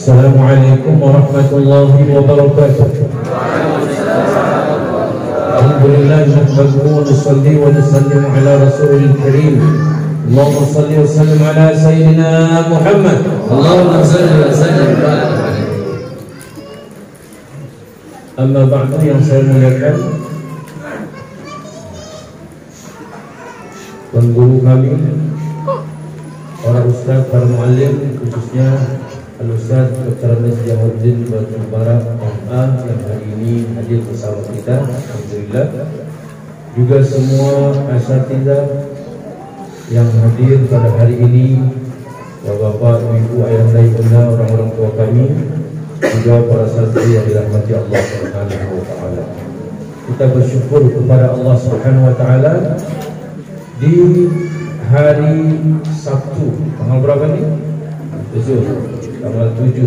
Assalamualaikum warahmatullahi wabarakatuh. Alhamdulillah nahmaduhu wa nusalli wa nusallimu ala rasulil karim. Allahumma salli wa sallim ala sayyidina Muhammad. Allahumma salli wa sallim ala Amma ba'du, yang saya muliakan pengguru kami, para ustaz, para muallim, khususnya Al-Ustaz Dr. Nasjahuddin Batu Mubarak MA yang hari ini hadir bersama kita, alhamdulillah. Juga semua asatidzah yang hadir pada hari ini, bapak-bapak, ibu, ayah, bunda, orang-orang tua kami, juga para santri yang dirahmati Allah Subhanahu wa taala. Kita bersyukur kepada Allah Subhanahu wa taala di hari Sabtu, tanggal berapa nih? Tanggal 7.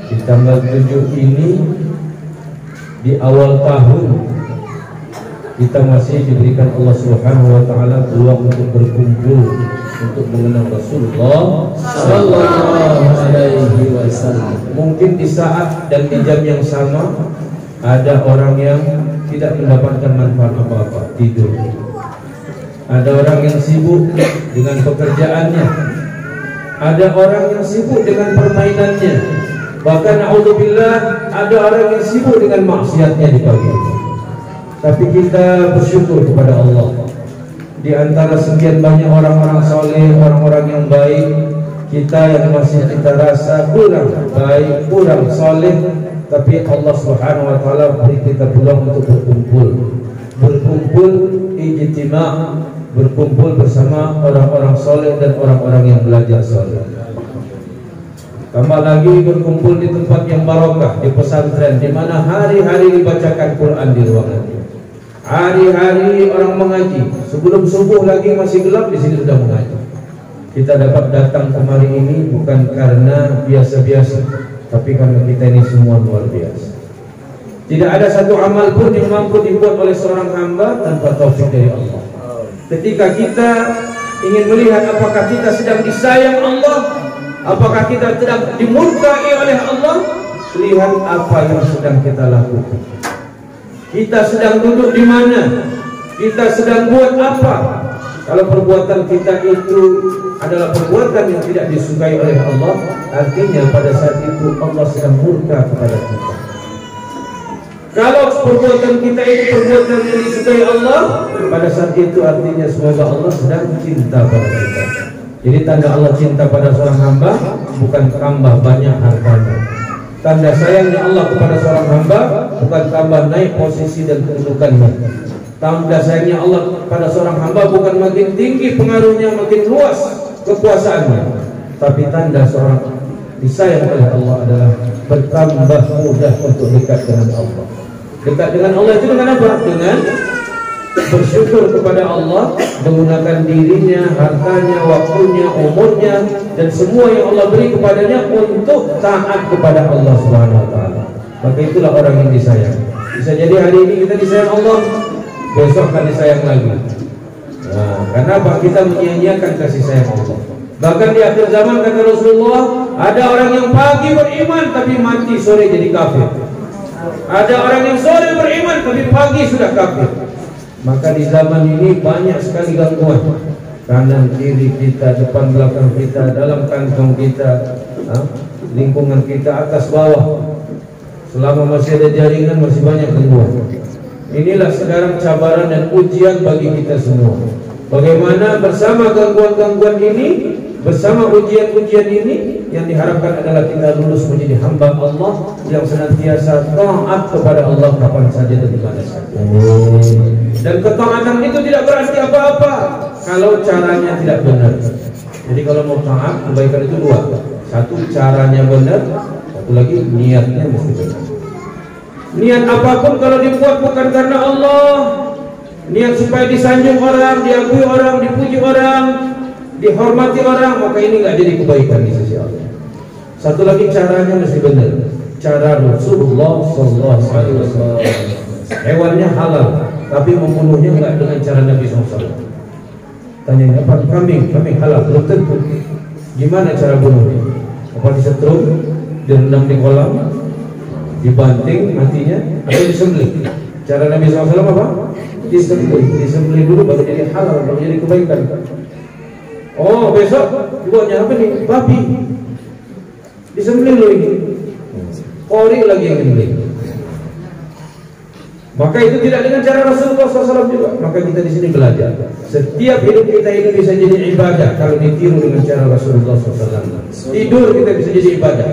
Di tanggal 7 ini, di awal tahun, kita masih diberikan Allah Subhanahu wa taala peluang untuk berkumpul untuk mengenang Rasulullah sallallahu alaihi wasallam. Mungkin di saat dan di jam yang sama ada orang yang tidak mendapatkan manfaat apa-apa, tidur. Ada orang yang sibuk dengan pekerjaannya. Ada orang yang sibuk dengan permainannya. Bahkan na'udzubillah, ada orang yang sibuk dengan maksiatnya di pagi. Tapi kita bersyukur kepada Allah. Di antara sekian banyak orang-orang soleh, orang-orang yang baik, kita yang masih kita rasa kurang baik, kurang soleh, tapi Allah Subhanahu wa taala beri kita peluang untuk berkumpul ijtima', berkumpul bersama orang-orang soleh dan orang-orang yang belajar soleh. Tambah lagi berkumpul di tempat yang barokah, di pesantren, di mana hari-hari dibacakan Quran di ruangan ini. Hari-hari orang mengaji. Sebelum subuh lagi masih gelap, di sini sudah mengaji. Kita dapat datang kemari ini bukan karena biasa-biasa, tapi karena kita ini semua luar biasa. Tidak ada satu amal pun yang mampu dibuat oleh seorang hamba tanpa taufik dari Allah. Ketika kita ingin melihat apakah kita sedang disayang Allah, apakah kita sedang dimurkai oleh Allah, lihat apa yang sedang kita lakukan. Kita sedang duduk di mana? Kita sedang buat apa? Kalau perbuatan kita itu adalah perbuatan yang tidak disukai oleh Allah, artinya pada saat itu Allah sedang murka kepada kita. Kalau perbuatan kita itu perbuatan yang disukai Allah, pada saat itu artinya semoga Allah sedang cinta pada kita. Jadi tanda Allah cinta pada seorang hamba bukan tambah banyak hartanya. Tanda sayangnya Allah kepada seorang hamba bukan tambah naik posisi dan kedudukannya. Tanda sayangnya Allah kepada seorang hamba bukan makin tinggi pengaruhnya, makin luas kekuasaannya. Tapi tanda seorang disayang oleh Allah adalah bertambah mudah untuk dekat dengan Allah. Dekat dengan Allah itu dengan apa? Dengan bersyukur kepada Allah, menggunakan dirinya, hartanya, waktunya, umurnya, dan semua yang Allah beri kepadanya untuk taat kepada Allah Subhanahu wa taala. Maka itulah orang yang disayang. Bisa jadi hari ini kita disayang Allah, besok akan disayang lagi. Nah, karena apa? Kita menyia-nyiakan kasih sayang Allah. Bahkan di akhir zaman kata Rasulullah, ada orang yang pagi beriman tapi mati sore jadi kafir. Ada orang yang sore beriman tapi pagi sudah kafir. Maka di zaman ini banyak sekali gangguan. Kanan kiri kita, depan belakang kita, dalam kantong kita, lingkungan kita, atas bawah. Selama masih ada jaringan masih banyak gangguan. Inilah sekarang cabaran dan ujian bagi kita semua. Bagaimana bersama gangguan-gangguan ini, bersama ujian-ujian ini, yang diharapkan adalah kita lulus menjadi hamba Allah yang senantiasa taat kepada Allah kapan saja dan di mana saja. Dan ketaatan itu tidak berarti apa-apa kalau caranya tidak benar. Jadi kalau mau taat, kebaikan itu dua. Satu, caranya benar. Satu lagi, niatnya mesti benar. Niat apapun kalau dibuat bukan karena Allah, niat supaya disanjung orang, diakui orang, dipuji orang, dihormati orang, maka ini nggak jadi kebaikan di sisi Allah. Satu lagi, caranya mesti benar. Cara Rasulullah Sallallahu Alaihi Wasallam. Hewannya halal, tapi membunuhnya nggak dengan cara Nabi SAW. Tanya apa? Kambing halal, belum tentu. Gimana cara bunuhnya? Apa disetrum, direndam di kolam, dibanting matinya, atau disembelih? Cara Nabi SAW apa? Disembelih dulu baru jadi halal, baru jadi kebaikan. Oh besok dibuatnya apa nih? Babi. Disembelih loh ini. Ori lagi yang disembelih. Maka itu tidak dengan cara Rasulullah SAW juga. Maka kita di sini belajar. Setiap hidup kita ini bisa jadi ibadah kalau ditiru dengan cara Rasulullah SAW. Tidur kita bisa jadi ibadah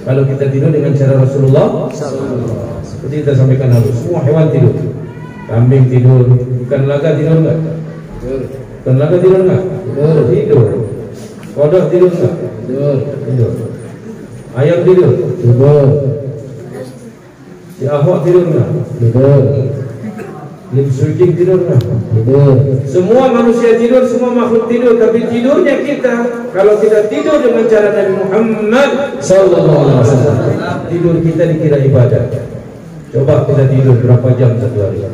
kalau kita tidur dengan cara Rasulullah SAW. Seperti kita sampaikan lalu, semua hewan tidur. Kambing tidur, ikan laga tidur enggak? Ikan laga tidur enggak? Tidur. Kodok tidur enggak? Tidur. Ayam tidur? Tidur. Si ahok tidur enggak? Tidur. Lim Suljing tidur enggak? Tidur. Semua manusia tidur, semua makhluk tidur. Tapi tidurnya kita, kalau kita tidur dengan cara Nabi Muhammad SAW, tidur kita dikira ibadah. Coba kita tidur berapa jam satu hari?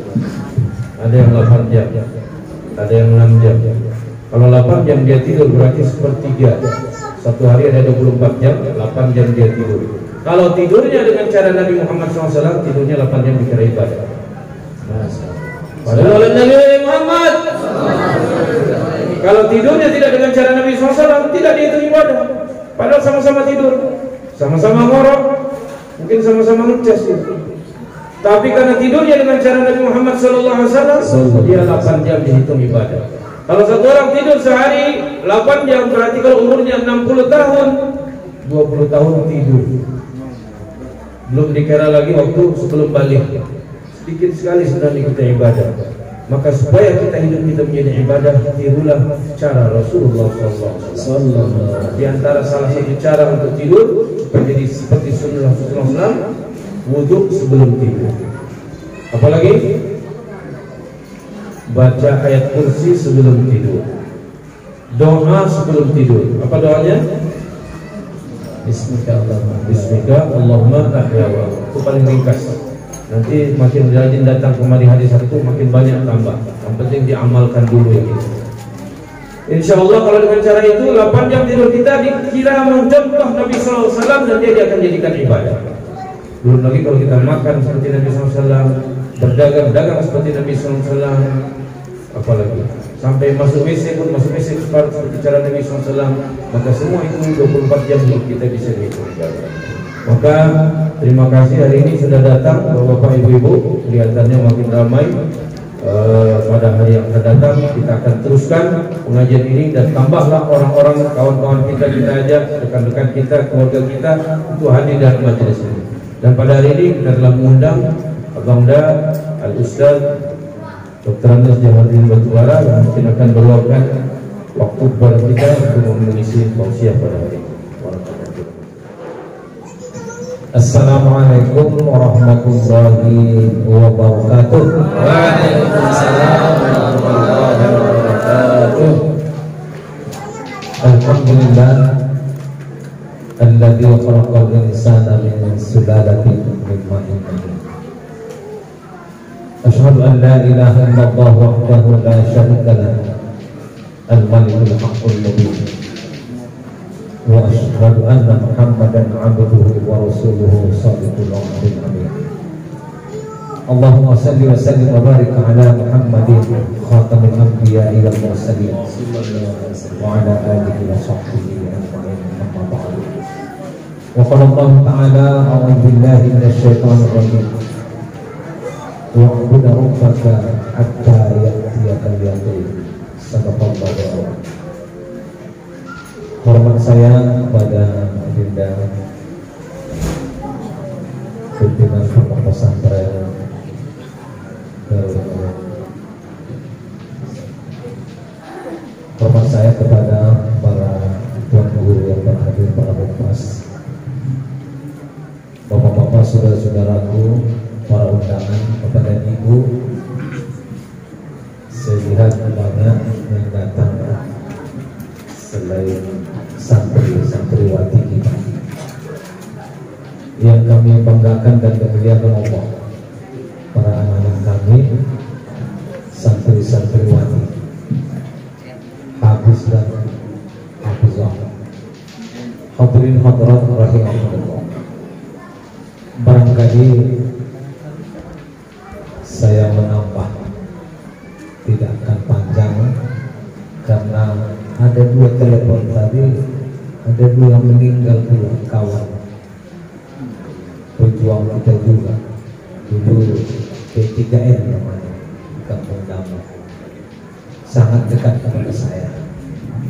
Ada yang 8 jam, ada yang 6 jam. Kalau 8 jam dia tidur berarti sepertiga. Satu hari ada 24 jam, 8 jam dia tidur. Kalau tidurnya dengan cara Nabi Muhammad SAW, tidurnya 8 jam dikira ibadah. Padahal oleh Nabi Muhammad, kalau tidurnya tidak dengan cara Nabi SAW, tidak dihitung ibadah. Padahal sama-sama tidur, sama-sama ngorok, mungkin sama-sama ngecas gitu. Tapi karena tidurnya dengan cara Nabi Muhammad SAW, dia 8 jam dihitung ibadah. Kalau satu orang tidur sehari 8 jam, berarti kalau umurnya 60 tahun, 20 tahun tidur. Belum dikira lagi waktu sebelum balik. Sedikit sekali sebenarnya kita ibadah. Maka supaya kita hidup kita menjadi ibadah, tirulah cara Rasulullah SAW. Di antara salah satu cara untuk tidur menjadi seperti sunnah Rasulullah, wudhu sebelum tidur. Apalagi baca ayat kursi sebelum tidur. Doa sebelum tidur. Apa doanya? Bismika Allahumma ahya wa. Itu paling ringkas. Nanti makin rajin datang kemari hadis itu makin banyak tambah. Yang penting diamalkan dulu ini. Insya Allah kalau dengan cara itu 8 jam tidur kita dikira mencontoh Nabi SAW, dan dia akan jadikan ibadah. Belum lagi kalau kita makan seperti Nabi SAW, berdagang seperti Nabi SAW, apalagi sampai masuk WC pun masuk WC seperti cara Nabi SAW, maka semua itu 24 jam kita bisa dihitung ibadah. Maka terima kasih hari ini sudah datang Bapak Ibu-ibu, kelihatannya makin ramai. Pada hari yang akan datang kita akan teruskan pengajian ini, dan tambahlah orang-orang kawan-kawan kita ajak, rekan-rekan kita, keluarga kita untuk hadir dalam majelis ini. Dan pada hari ini kita telah mengundang Abang Da, Al-Ustaz Dr. Andes Jaharuddin Batubara, yang mungkin akan meluangkan waktu kepada kita untuk mengisi tausiah pada hari ini. Assalamualaikum warahmatullahi wabarakatuh. Waalaikumsalam warahmatullahi wabarakatuh. Alhamdulillah alladzi khalaqal insana min sulalatin min ma'in. Asyhadu an la ilaha illallah wahdahu la syarika lahu al-malikul haqqul mubin. Wa asyhadu anna Muhammadan abduhu wa rasuluhu shadiqul wa'dil amin. Allahumma salli wa sallim wa barik ala Muhammadin khatamil anbiya'i wal mursalin wa ala alihi wa sahbihi ajma'in, amma ba'du. Wa qala Allah ta'ala a'udzu billahi minasy syaithanir rajim. Wa'bud rabbaka hatta ya'tiyakal yaqin. Sadaqallahu. Hormat saya kepada Dinda pimpinan Pondok Pesantren Darul Ulum. Hormat saya kepada para tuan guru yang berhadir, para pemas, bapak-bapak, saudara-saudaraku, para undangan, bapak dan ibu. Saya lihat banyak yang datang selain santri-santriwati kita yang kami banggakan dan memuliakan Allah, para anak-anak kami, santri-santriwati, hafiz dan hafizah, Hadirin hadirat rahimahullah. Barangkali saya menambah, tidak akan panjang, karena ada 2 telepon tadi, ada 2 yang meninggal pula, kawan pejuang kita juga dulu, P3N namanya, di Kampung Damai, sangat dekat kepada saya.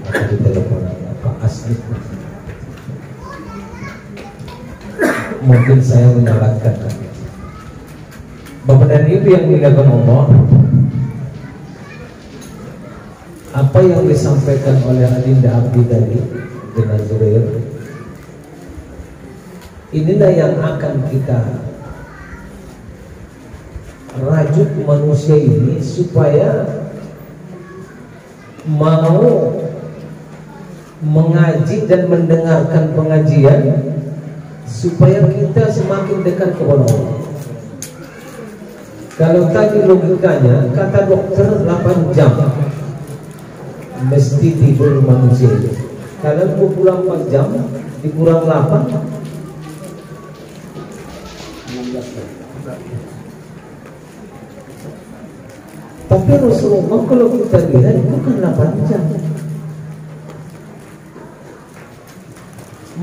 Maka ditelepon Pak Asli, mungkin saya menyalahkan. Bapak dan Ibu yang dimuliakan Allah, apa yang disampaikan oleh Adinda Abdi tadi dengan Zubair, inilah yang akan kita rajut manusia ini supaya mau mengaji dan mendengarkan pengajian, supaya kita semakin dekat kepada Allah. Kalau tadi logikanya, kata dokter 8 jam mesti tidur manusia. Kalau 24 jam dikurang 8, tapi Rasulullah kalau kita lihat bukan 8 jam,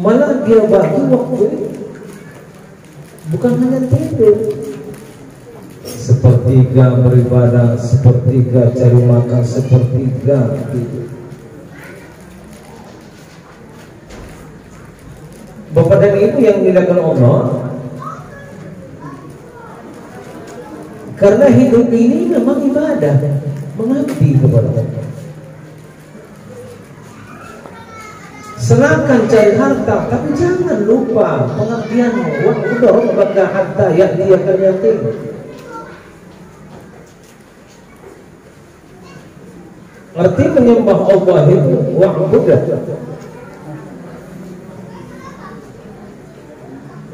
malah dia bagi waktu bukan hanya tidur, sepertiga beribadah, sepertiga cari makan, sepertiga tidur. Bapak dan Ibu yang dimuliakan Allah, karena hidup ini memang ibadah, mengabdi kepada Allah. Senangkan cari harta, tapi jangan lupa pengabdianmu. Wa'budu rabbaka hatta ya'tiyakal yaqin. Arti menyembah Allah itu wa'budah.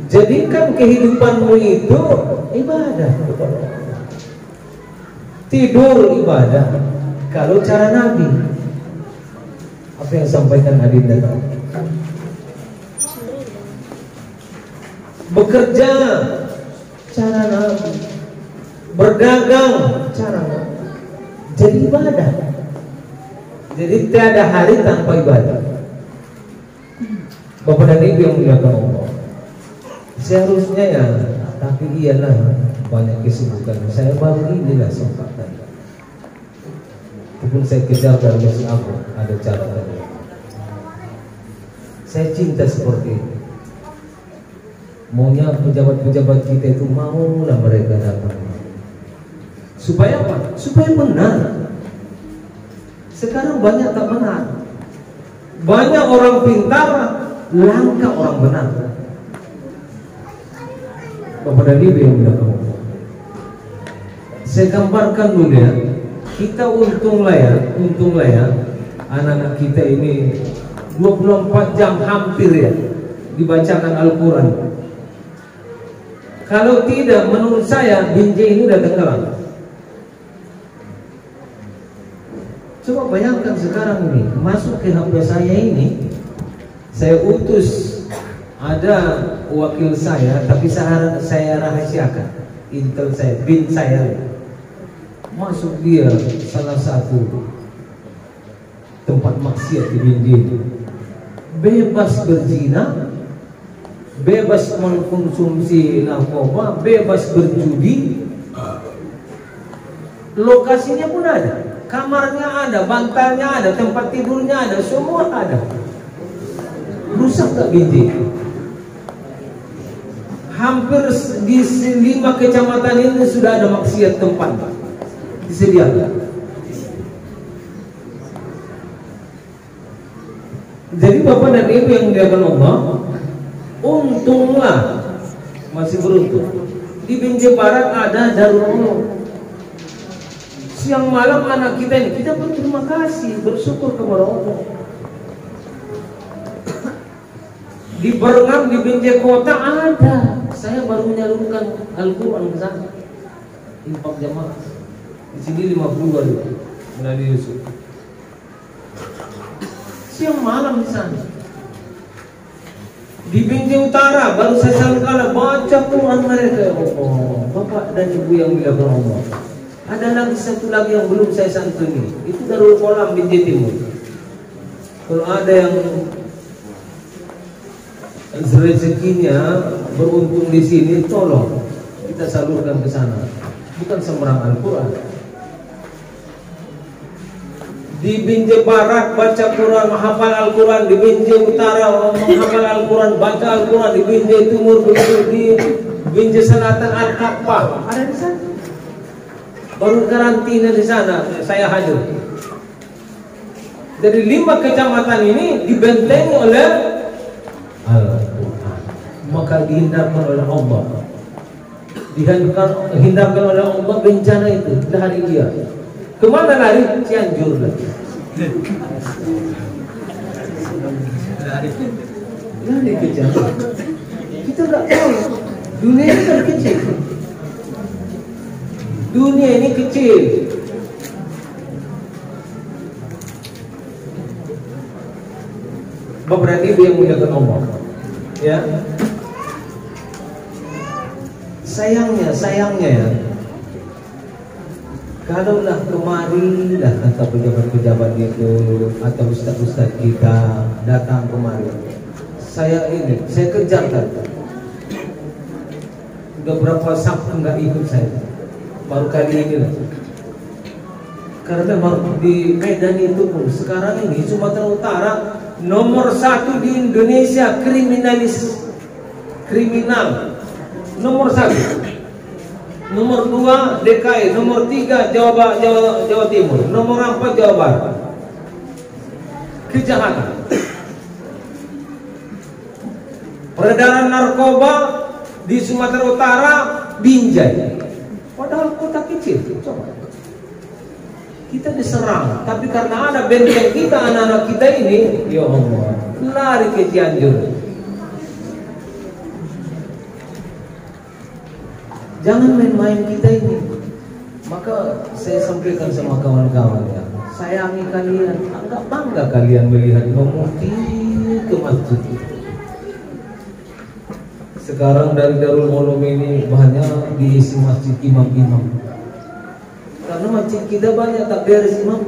Jadikan kehidupanmu itu ibadah. Tidur ibadah. Kalau cara Nabi, apa yang sampaikan Adinda tadi, bekerja cara Nabi, berdagang cara Nabi, jadi ibadah. Jadi tiada hari tanpa ibadah. Bapak dan Ibu yang dimuliakan Allah, seharusnya ya, tapi iyalah banyak kesibukan. Saya baru inilah sempat tadi, walaupun saya kejar dari Masjid Agung, ada cara tadi. Saya cinta seperti itu. Maunya pejabat-pejabat kita itu maulah mereka datang. Supaya apa? Supaya benar. Sekarang banyak tak benar. Banyak orang pintar, langka orang benar. Bapak dan Ibu yang dimuliakan Allah, saya gambarkan dulu ya. Kita untunglah ya, anak-anak kita ini 24 jam hampir ya dibacakan Al-Quran. Kalau tidak, menurut saya binjai ini udah tenggelam. Coba bayangkan sekarang ini, masuk ke HP saya ini, saya utus, ada wakil saya, tapi saya rahasiakan, intel saya, bin saya, masuk dia salah satu tempat maksiat di binjai, bebas berzina, bebas mengkonsumsi narkoba, bebas berjudi, lokasinya pun ada, kamarnya ada, bantalnya ada, tempat tidurnya ada, semua ada. Rusak tak binti? Hampir di 5 kecamatan ini sudah ada maksiat tempat disediakan. Jadi Bapak dan Ibu yang dimuliakan Allah, untunglah, masih beruntung. Di Binjai Barat ada Darul Ulum. Siang malam anak kita ini, kita berterima kasih, bersyukur kepada Allah. Di Berngam, di Binjai Kota ada. Saya baru menyalurkan Al-Quran ke sana. Infak jamaah. Di sini 50 ada melalui Yusuf. Siang malam di sana. Di Binjai Utara baru saya salurkan baca Quran mereka. Oh, Bapak dan Ibu yang dilakukan Allah. Ada lagi satu lagi yang belum saya santuni. Itu Darul Kolam Binjai Timur. Kalau ada yang rezekinya beruntung di sini, tolong kita salurkan ke sana. Bukan sembarang Al-Quran. Di Binjai Barat baca Quran, menghafal Al-Quran. Di Binjai Utara menghafal Al-Quran, baca Al-Quran. Di Binjai Timur begitu. Di Binjai Selatan Al-Kaffah ada di sana. Baru karantina di sana saya hadir. Dari 5 kecamatan ini dibentengi oleh Al-Quran. Maka dihindarkan oleh Allah. Dihindarkan oleh Allah bencana itu. Lari dia. Kemana lari? Cianjur lagi. Lari ke Cianjur. Kita nggak tahu. Dunia ini kan kecil. Dunia ini kecil. Bapak Ibu yang muliakan Allah. Ya. Sayangnya ya. Kalaulah kemari lah kata pejabat-pejabat itu atau ustaz-ustaz kita datang kemari, saya kerjakan. Udah berapa sabtu nggak ikut saya, baru kali ini lah. Karena di Medan itu pun sekarang ini Sumatera Utara nomor 1 di Indonesia kriminal, nomor 1. Nomor 2 DKI, nomor 3 Jawa Timur, nomor 4 Jawa Barat. Kejahatan. Peredaran narkoba di Sumatera Utara, Binjai. Padahal kota kecil, coba. Kita diserang, tapi karena ada benteng kita, anak-anak kita ini, ya Allah, lari ke Cianjur. Jangan main-main kita ini. Maka saya sampaikan sama kawan-kawan ya, sayangi kalian, agak bangga kalian melihat mufti ke masjid. Sekarang dari Darul Ulum ini banyak diisi masjid imam-imam. Karena masjid kita banyak tak beres imam.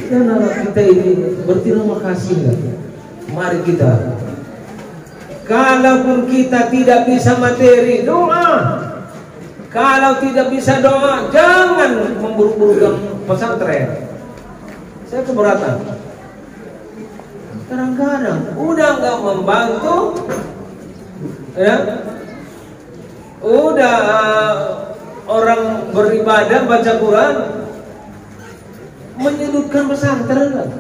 Dan anak kita ini berterima kasih. Mari kita. Kalaupun kita tidak bisa materi, doa. Kalau tidak bisa doa, jangan memburu-burukan pesantren. Saya keberatan. Kadang-kadang udah nggak membantu, ya, udah orang beribadah baca Quran, menyudutkan pesantren.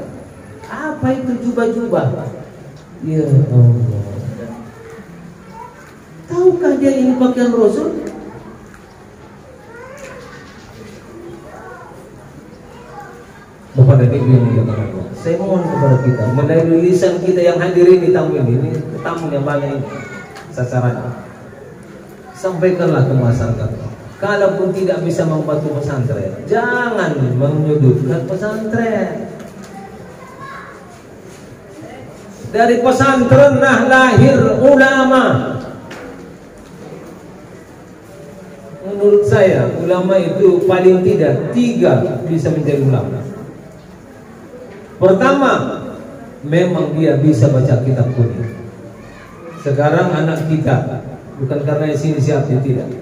Apa itu jubah-jubah? Ya Allah. Tahukah dia ini pakaian Rasul? Bapak dan Ibu yang dimuliakan Allah, saya mohon kepada kita, melalui lisan kita yang hadirin di tamu ini tamu yang banyak ini, sasarannya, sampaikanlah ke masyarakat. Kalaupun tidak bisa membantu pesantren, jangan menyudutkan pesantren. Dari pesantren lahir ulama. Menurut saya ulama itu paling tidak 3 bisa menjadi ulama. Pertama, memang dia bisa baca kitab kuning. Sekarang anak kita, bukan karena inisiatif, tidak.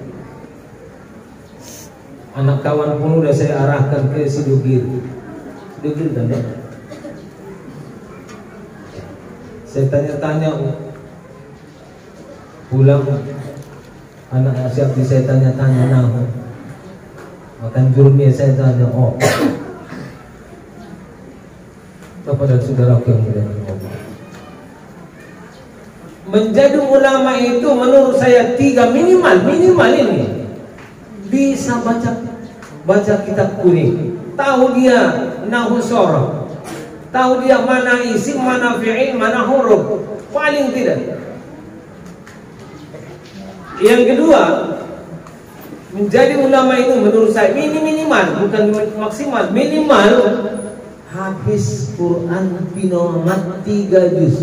Anak kawan pun udah saya arahkan ke Sidogir kan ya? Saya tanya-tanya pulang. Anak siap saya tanya-tanya makan jurmi saya tanya kepada saudaraku yang mulia Allah. Menjadi ulama itu menurut saya 3 minimal ini bisa baca kitab kuning, tahu dia nahwu sorof, tahu dia mana isim, mana fi'il, mana huruf, paling tidak. Yang kedua, menjadi ulama itu menurut saya minimal, bukan maksimal, minimal habis Quran pinomat 3 juz.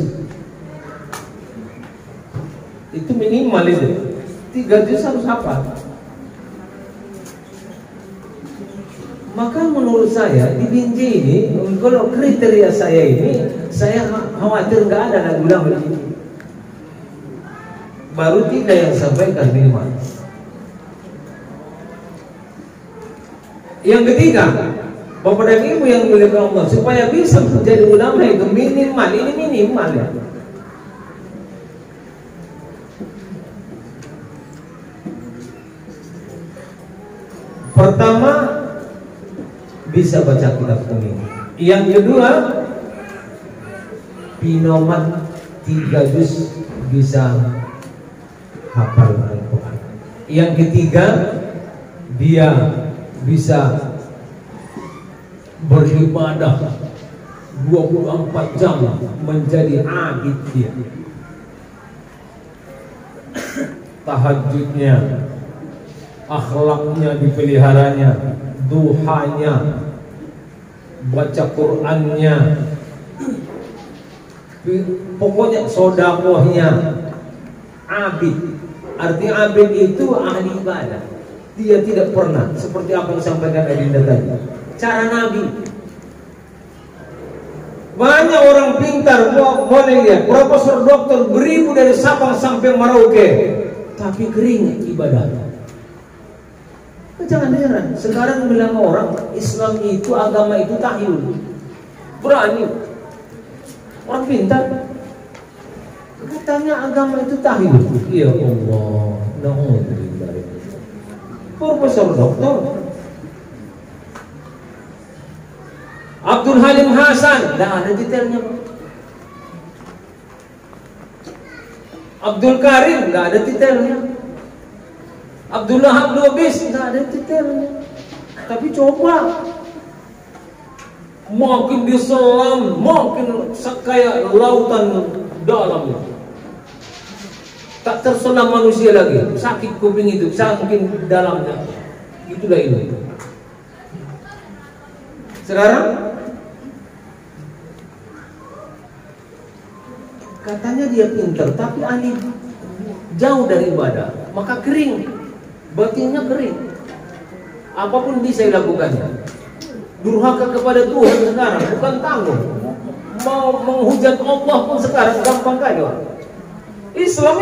Itu minimal itu. 3 juz harus hafal. Maka menurut saya di Binjai ini, kalau kriteria saya ini, saya khawatir nggak ada lagu lama ini. Baru 3 yang sampaikan minimal. Yang ketiga, Bapak dan Ibu yang dimuliakan Allah, supaya bisa menjadi ulama itu minimal, ini minimal ya. Pertama, bisa baca kitab kuning. Yang kedua, pinomat 3 juz bisa hafal Al-Quran. Yang ketiga, dia bisa beribadah 24 jam menjadi abid dia. Tahajudnya, akhlaknya dipeliharanya, duhanya, baca Qur'annya, pokoknya sodakohnya, abid. Arti abid itu ahli ibadah. Dia tidak pernah seperti apa yang disampaikan Adinda tadi. Cara Nabi. Banyak orang pintar, boleh lihat, profesor doktor beribu dari Sabang sampai Merauke, tapi kering ibadahnya. Jangan heran, sekarang bilang orang Islam itu, agama itu tahyul. Berani. Orang pintar katanya agama itu tahyul. Ya Allah, na'udzubillah. Profesor doktor Abdul Halim Hasan, tidak ada detailnya. Abdul Karim, tidak ada detailnya. Abdullah Lubis, tidak ada detailnya. Tapi coba, makin diselam, makin kayak lautan dalam. Tak terselam manusia lagi. Sakit kuping itu, saking dalamnya. Itulah ini. Sekarang katanya dia pintar, tapi ahli jauh dari ibadah, maka kering, batinnya kering. Apapun bisa dilakukannya. Durhaka kepada Tuhan sekarang bukan tanggung. Mau menghujat Allah pun sekarang gampang kaya. Islam.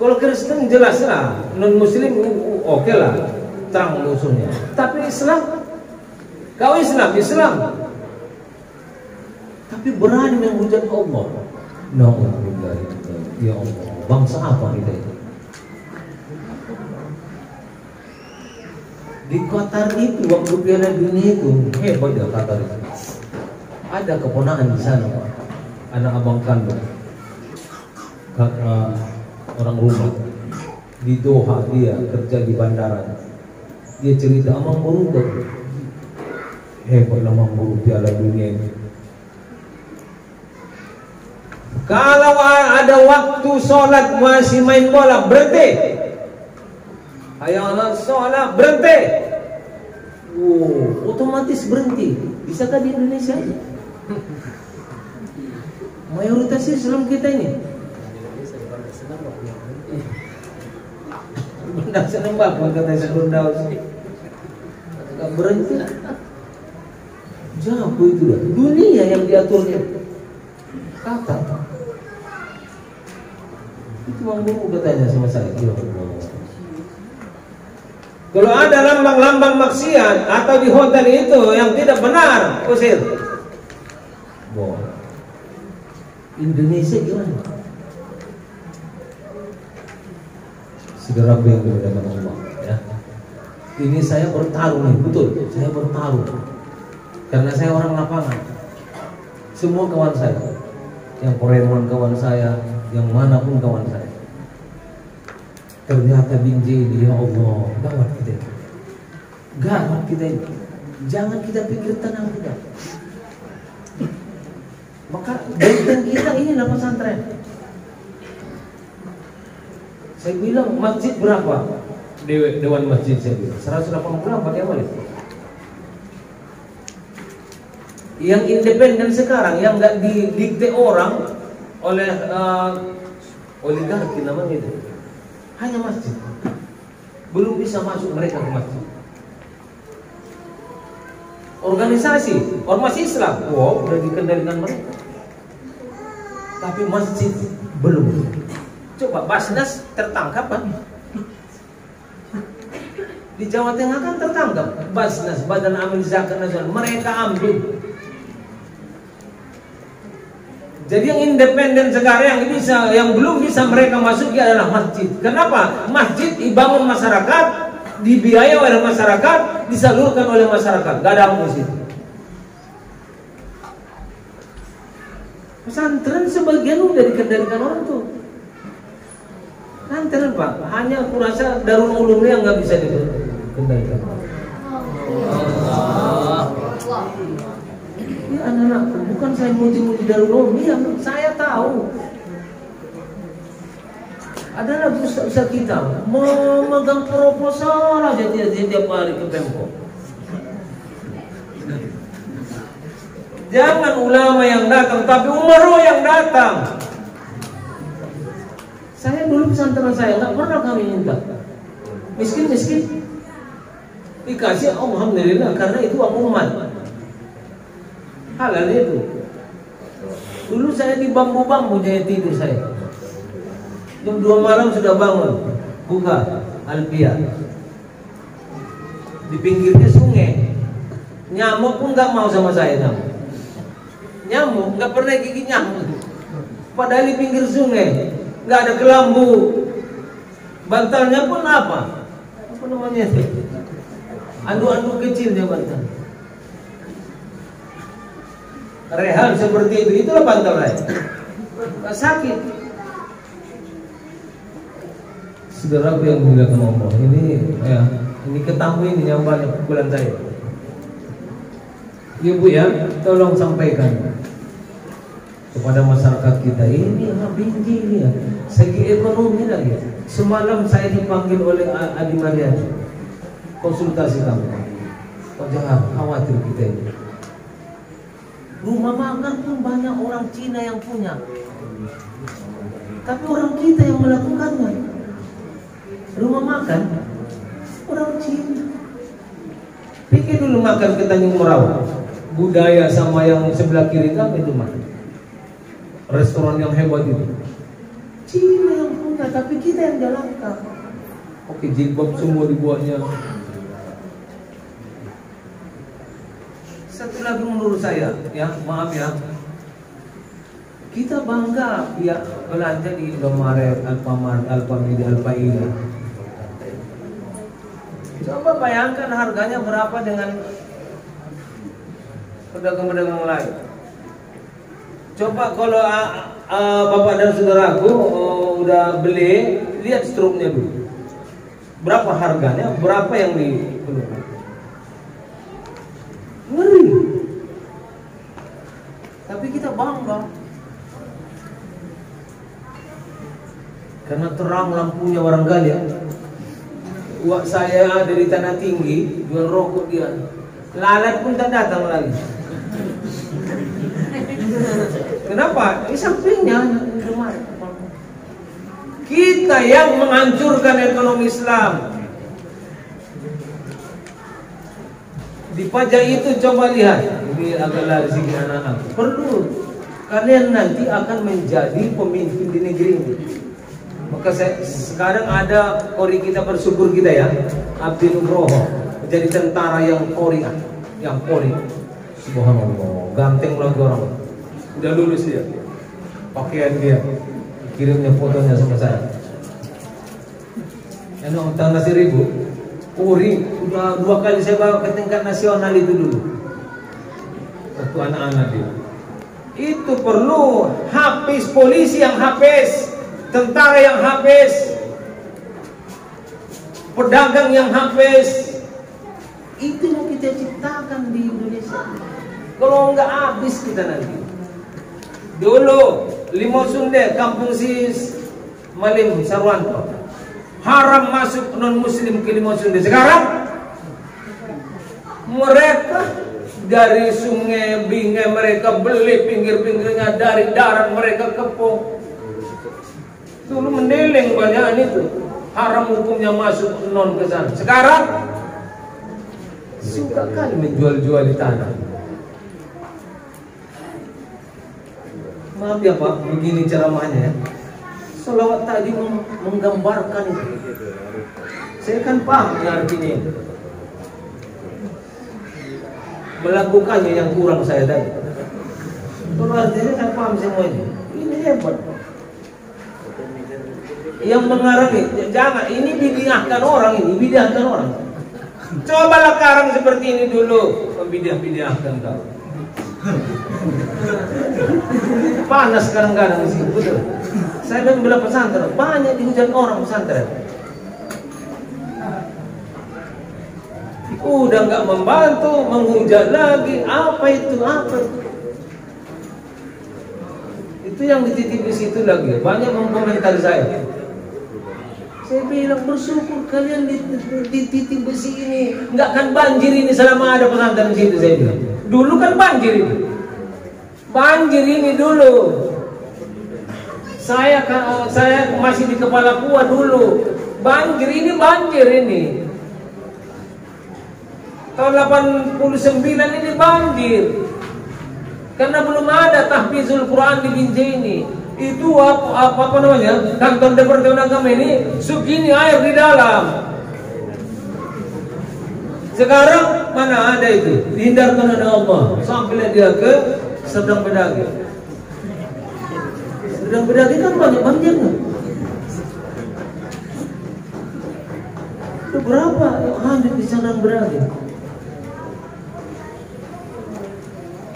Kalau Kristen jelas lah, non Muslim oke lah, terang musuhnya. Tapi Islam, kau Islam. Tapi berani menghujat Allah. Na'udzubillah. Ya Allah, bangsa apa kita ini? Di Qatar itu waktu Piala Dunia itu hebat ya Qatar itu. Ada keponakan di sana, Pak. Anak abang kandung, orang rumah di Doha, dia kerja di bandara. Dia cerita Amang Buru, hebat Amang Buru Piala Dunia ini. Kalau ada waktu sholat masih main bola, berhenti. Hayallah sholat, berhenti. Otomatis berhenti. Bisakah di Indonesia ini? Mayoritas Islam kita ini. Benda senang bapak kata sebelum daus. Gak berhenti. Jauh itu dah. Dunia yang diaturnya. Kata. Itu Bang Guru bertanya sama saya. Kalau ada lambang-lambang maksiat atau di hotel itu yang tidak benar, usir. Indonesia gimana? Saudara yang dimuliakan Allah, ya. Ini saya bertarung nih, betul. Saya bertarung karena saya orang lapangan. Semua kawan saya, yang Poreman kawan saya, yang manapun kawan saya. Ternyata Binjai ini, ya Allah, gawat kita ini. Gawat kita ini. Jangan kita pikir tenang kita. Maka benteng kita inilah pesantren. Saya bilang masjid berapa? Dewan masjid saya bilang 180 berapa dia balik? Yang independen sekarang, yang nggak didikte orang oleh oligarki namanya itu, hanya masjid. Belum bisa masuk mereka ke masjid. Organisasi, ormas Islam, wow, udah dikendalikan mereka. Tapi masjid belum. Coba Basnas tertangkap kan? Di Jawa Tengah kan tertangkap Basnas, Badan Amil Zakat Nasional, mereka ambil. Jadi yang independen sekarang yang belum bisa mereka masuki adalah masjid. Kenapa? Masjid dibangun masyarakat, dibiayai oleh masyarakat, disalurkan oleh masyarakat. Gak ada musik. Pesantren sebagian udah dikendalikan orang tuh. Pesantren Pak, hanya aku rasa Darul Ulum yang nggak bisa dikendalikan. Ya anak-anakku, bukan saya muji-muji Darul Ulum, ya saya tahu. Adalah ustaz kita memegang proposal aja tiap hari ke Pemko. Jangan ulama yang datang, tapi umaro yang datang. Saya dulu pesantren saya nggak pernah kami minta. Miskin dikasih, alhamdulillah, karena itu uang umat. Halal itu. Dulu saya di bambu-bambu jaya tidur saya. Jam 2 malam sudah bangun, buka Alpia. Di pinggirnya sungai. Nyamuk pun nggak mau sama saya, nyamuk nggak pernah gigit nyamuk. Padahal di pinggir sungai nggak ada kelambu. Bantalnya pun apa namanya? Anduk-anduk kecilnya bantal. Rehan seperti itu, itulah bantal saya. Nggak sakit. Saudaraku yang dimuliakan Allah, ini ketahui ini yang banyak pukulan saya. Ya Bu ya, tolong sampaikan kepada masyarakat kita ini tinggi ini ya, segi ekonomi lagi. Semalam saya dipanggil oleh Adi Mariani, konsultasi kami. Kok jangan khawatir kita ini. Rumah makan pun banyak orang Cina yang punya, tapi orang kita yang melakukannya. Rumah makan orang Cina. Pikir dulu makan ke Tanjung Merauke, budaya sama yang sebelah kiri kami itu mah. Restoran yang hebat itu Cina yang punya, tapi kita yang jalankan. Oke, jilbab semua dibuatnya. Satu lagi menurut saya, ya maaf ya, kita bangga ya belanja di Indomaret, Alfamart, Alfamidi, Alfaila. Coba bayangkan harganya berapa dengan pedagang-pedagang lain. Coba kalau bapak dan saudaraku udah beli, lihat struknya dulu. Berapa harganya, berapa yang diperlukan. Ngeri. Tapi kita bangga. Karena terang lampunya barangkali ya. Wak saya dari tanah tinggi jual rokok dia, lalat pun tak datang lagi. Kenapa? Di sampingnya kita yang menghancurkan ekonomi Islam. Di pajak itu coba lihat, ini agak lari segi anak-anak. Perlu kalian nanti akan menjadi pemimpin di negeri ini. Maka sekarang ada kori kita, bersyukur kita ya, Abdi Nugroho menjadi tentara yang kori, subhanallah, ganteng lagi orang, udah lulus dia, pakaian dia, kirimnya fotonya sama saya. Yang utang nasi ribu, kori, udah 2 kali saya bawa ke tingkat nasional itu dulu, waktu anak-anak dia. Itu perlu habis polisi yang habis, tentara yang habis, pedagang yang habis. Itu yang kita ciptakan di Indonesia. Kalau enggak habis kita nanti. Dulu Limau Sunde, kampung Sis Malim Sarwanto, haram masuk non muslim ke Limau Sunde. Sekarang mereka Dari sungai Bingai mereka beli, pinggir-pinggirnya dari darat mereka kepung. Dulu mendeleng banyak itu, haram hukumnya masuk non ke sana. Sekarang suka kali menjual-jual di tanah. Maaf ya Pak, begini ceramahnya ya. Salawat tadi menggambarkan itu. Saya kan paham artinya. Melakukannya yang kurang saya tadi. Kalau artinya saya paham semuanya. Ini hebat. Yang mengarang jangan, ini bid'ahkan orang, ini bid'ahkan orang. Cobalah karang seperti ini dulu, membidah-bidahkan kau. Panas kadang-kadang sih, betul. Saya membela pesantren, banyak dihujat orang pesantren. Udah nggak membantu, menghujat lagi. Apa itu? Apa itu? Itu yang dititip di situ lagi. Banyak mengkomentari saya. Saya bilang bersyukur kalian di titik besi ini, nggak akan banjir ini selama ada pesantren di situ. Saya bilang. Dulu kan banjir ini. Banjir ini dulu. Saya masih di Kepala Kuah dulu. Banjir ini. Tahun 89 ini banjir. Karena belum ada tahfizul Quran di Binjai ini. Itu apa namanya? Kantor Departemen Agama ini segini air di dalam. Sekarang mana ada itu? Dihindarkan oleh Allah. Sampai dia ke Sedang Bedagi. Sedang Bedagi kan banyak banjirnya. Itu berapa yang hancur di Sedang Bedagi?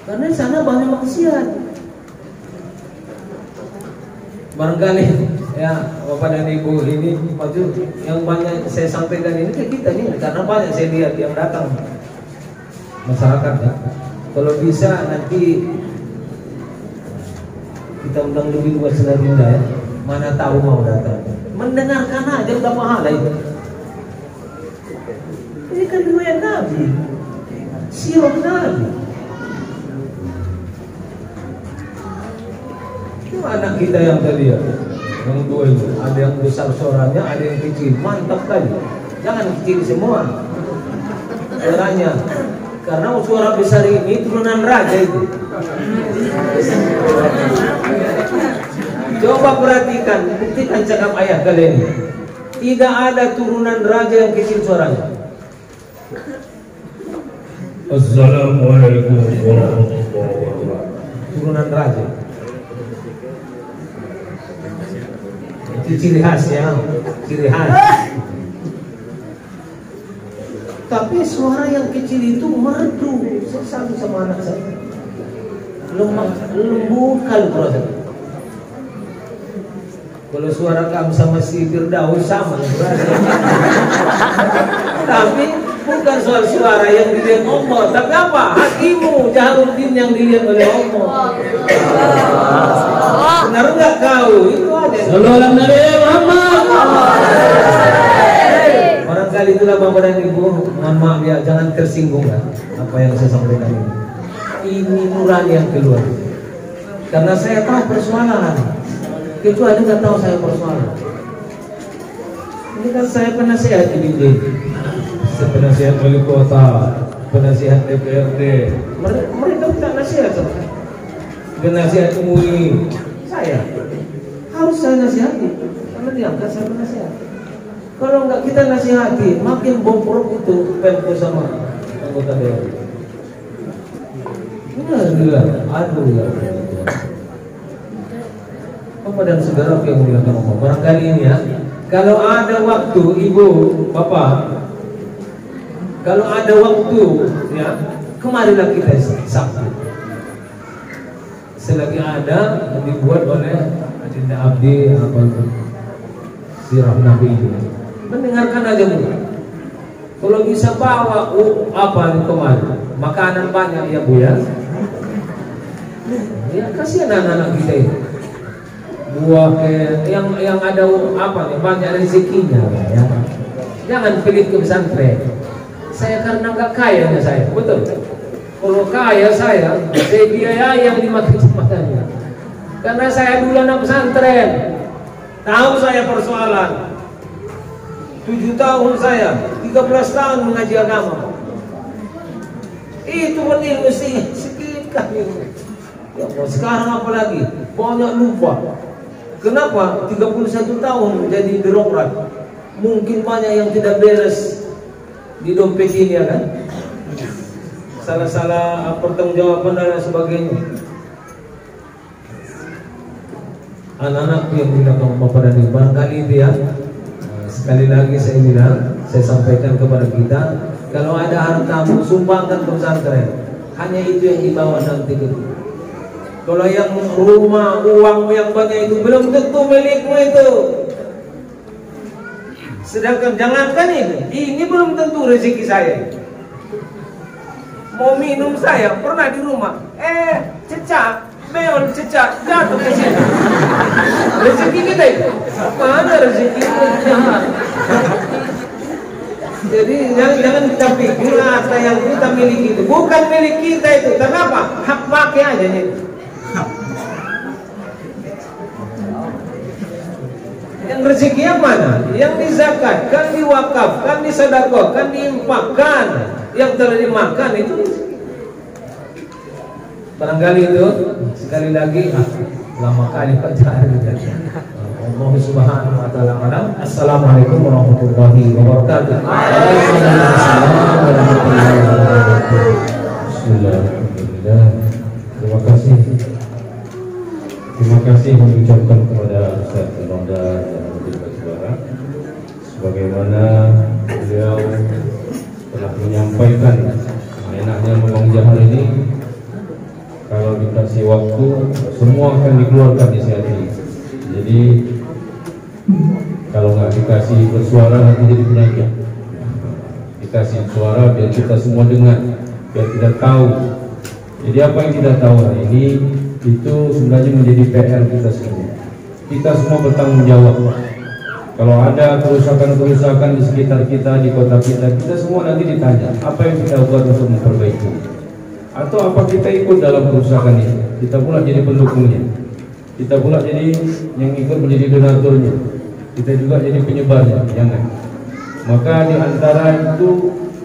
Karena di sana banyak maksiat. Barangkali ya Bapak dan Ibu ini maju yang banyak saya sampaikan ini ke kita nih, karena banyak saya lihat yang datang masyarakat ya. Kalau bisa nanti kita undang lebih luas lagi ya. Mana tahu mau datang. Mendengarkan aja udah pahala itu. Ini kan riwayat Nabi. Sirah Nabi. Itu anak kita yang tadi ya, yang dua itu, ada yang besar suaranya, ada yang kecil, mantap tadi. Jangan kecil semua suaranya, karena suara besar ini turunan raja itu. Coba perhatikan, buktikan cakap ayah kalian ini. Tidak ada turunan raja yang kecil suaranya. Assalamualaikum warahmatullahi wabarakatuh. Turunan raja. Itu ciri khas ya, ciri khas. Tapi suara yang kecil itu merdu. Saya selalu sama anak saya. Lembut kali proses. Kalau suara kamu sama si Firdaus sama tapi bukan soal suara yang dilihat Allah, tapi apa? Hakimu Jahaluddin yang dilihat oleh Allah. Benar nggak kau? Itu ada. Sallallahu Nabi Muhammad. Barangkali itulah Bapak dan Ibu, mohon maaf ya, jangan tersinggung ya apa yang saya sampaikan ini. Ini nurani yang keluar. Karena saya tahu persoalan. Kecuali nggak tahu saya persoalan. Ini kan saya penasehat di BJ, Saya penasihat wali kota, penasihat DPRD. mereka tidak nasihat sama saya. Penasihat MUI saya harus saya nasihati karena diangkat saya penasihat. Kalau nggak kita nasihati, makin bobrok itu Pemko sama anggota dewan. Aduh ya. Bapak dan saudara yang muliakan Allah, barangkali ini ya, kalau ada waktu Ibu, Bapak, kalau ada waktu ya, kemarilah kita Sabtu. Selagi ada yang dibuat oleh Adinda Abdi apa Sirah Nabi itu, mendengarkan aja Bu. Kalau bisa bawa apa nih kemari, makanan banyak ya Bu ya. Ya kasihan anak-anak kita itu. Buah yang ada apa nih, banyak rezekinya ya. Jangan pelit ke pesantren. Saya karena nggak kaya saya, betul. Kalau kaya saya biayai yang 5 kecepatannya. Karena saya dulu anak pesantren, tahu saya persoalan. 7 tahun saya, 13 tahun mengaji agama. Itu benih mesti sedikit kali. Ya Allah, sekarang apa lagi? Banyak lupa. Kenapa? 31 tahun jadi birokrat. Mungkin banyak yang tidak beres di dompet ini, ya kan? Salah-salah pertanggungjawaban dan lain sebagainya. Anak-anakku yang dilakukan Bapak dan Ibu, barangkali itu ya. Sekali lagi saya bilang, saya sampaikan kepada kita, kalau ada hartamu sumbangkan ke pesantren. Hanya itu yang dibawa nanti itu. Kalau yang rumah, uangmu yang banyak itu belum tentu milikmu itu. Sedangkan jangankan ini belum tentu rezeki saya. Mau minum saya pernah di rumah, cecak, beol cecak, jatuh ke sini. Rezeki kita itu, mana rezeki kita? Jadi jangan kita pikir harta yang kita miliki itu bukan milik kita itu. Kenapa? Hak pakai aja nih. Yang rezeki yang mana? Yang dizakatkan, diwakafkan, disedekahkan, diinfakkan. Yang telah dimakan itu barangkali itu. Sekali lagi lama kali pacaran. Allah subhanahu wa ta'ala alam. Assalamualaikum warahmatullahi wabarakatuh. Waalaikumsalam warahmatullahi wabarakatuh. Bismillahirrahmanirrahim. Terima kasih mengucapkan kepada Ustaz Ronda dan Abdul Basbara, sebagaimana beliau telah menyampaikan enaknya memang hal ini. Kalau dikasih waktu, semua akan dikeluarkan di sini. Jadi kalau nggak dikasih bersuara nanti jadi penyanyi. Dikasih suara biar kita semua dengar, biar kita tahu. Jadi apa yang kita tahu hari ini itu sebenarnya menjadi PR kita semua. Kita semua bertanggung jawab. Kalau ada kerusakan-kerusakan di sekitar kita, di kota kita, kita semua nanti ditanya apa yang kita buat untuk memperbaiki. Atau apa kita ikut dalam kerusakan ini? Kita pula jadi pendukungnya. Kita pula jadi yang ikut menjadi donaturnya. Kita juga jadi penyebarnya. Jangan. Maka di antara itu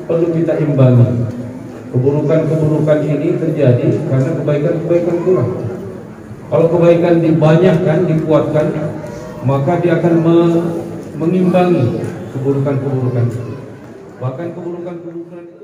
perlu kita imbangi. Keburukan-keburukan ini terjadi karena kebaikan-kebaikan kurang. Kalau kebaikan dibanyakkan, dikuatkan, maka dia akan mengimbangi keburukan-keburukan. Bahkan keburukan-keburukan